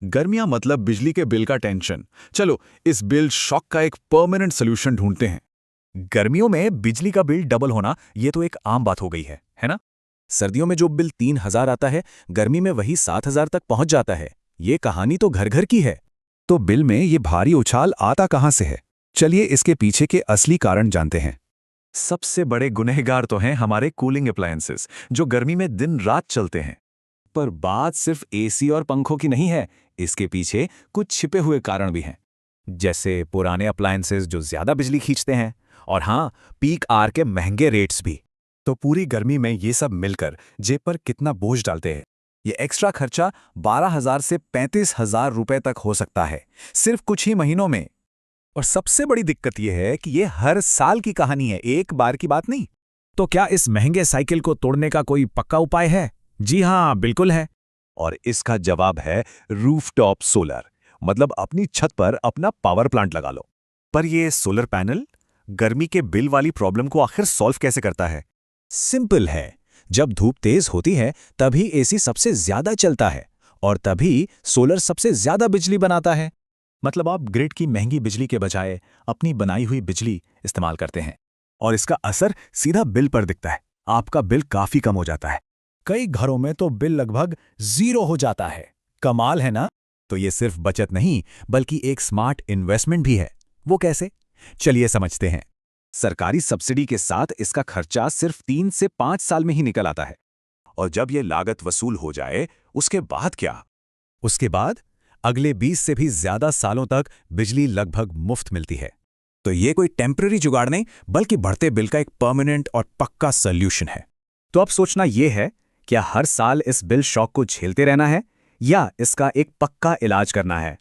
गर्मियां मतलब बिजली के बिल का टेंशन। चलो इस बिल शॉक का एक परमानेंट सोल्यूशन ढूंढते हैं। गर्मियों में बिजली का बिल डबल होना ये तो एक आम बात हो गई है ना? सर्दियों में जो बिल 3,000 आता है, गर्मी में वही 7,000 तक पहुंच जाता है। ये कहानी तो घर घर की है। तो बिल में ये भारी उछाल आता कहां से है? चलिए इसके पीछे के असली कारण जानते हैं। सबसे बड़े गुनहगार तो हैं हमारे कूलिंग अप्लायंसेस, जो गर्मी में दिन रात चलते हैं। पर बात सिर्फ एसी और पंखों की नहीं है, इसके पीछे कुछ छिपे हुए कारण भी हैं। जैसे पुराने अप्लायंसेस जो ज्यादा बिजली खींचते हैं, और हाँ, पीक आवर के महंगे रेट्स भी। तो पूरी गर्मी में ये सब मिलकर जेब पर कितना बोझ डालते हैं? ये एक्स्ट्रा खर्चा 12,000 से 35,000 रुपए तक हो सकता है, सिर्फ कुछ ही महीनों में। और सबसे बड़ी दिक्कत यह है कि ये हर साल की कहानी है, एक बार की बात नहीं। तो क्या इस महंगे साइकिल को तोड़ने का कोई पक्का उपाय है? जी हाँ, बिल्कुल है। और इसका जवाब है रूफटॉप सोलर, मतलब अपनी छत पर अपना पावर प्लांट लगा लो। पर ये सोलर पैनल गर्मी के बिल वाली प्रॉब्लम को आखिर सॉल्व कैसे करता है? सिंपल है। जब धूप तेज होती है तभी एसी सबसे ज्यादा चलता है, और तभी सोलर सबसे ज्यादा बिजली बनाता है। मतलब आप ग्रिड की महंगी बिजली के बजाय अपनी बनाई हुई बिजली इस्तेमाल करते हैं, और इसका असर सीधा बिल पर दिखता है। आपका बिल काफी कम हो जाता है। कई घरों में तो बिल लगभग 0 हो जाता है। कमाल है ना? तो ये सिर्फ बचत नहीं, बल्कि एक स्मार्ट इन्वेस्टमेंट भी है। वो कैसे? चलिए समझते हैं। सरकारी सब्सिडी के साथ इसका खर्चा सिर्फ 3 से 5 साल में ही निकल आता है। और जब ये लागत वसूल हो जाए, उसके बाद क्या? उसके बाद अगले 20 से भी ज्यादा सालों तक बिजली लगभग मुफ्त मिलती है। तो ये कोई टेम्पररी जुगाड़ नहीं, बल्कि बढ़ते बिल का एक परमानेंट और पक्का सॉल्यूशन है। तो अब सोचना यह है, क्या हर साल इस बिल शॉक को झेलते रहना है, या इसका एक पक्का इलाज करना है?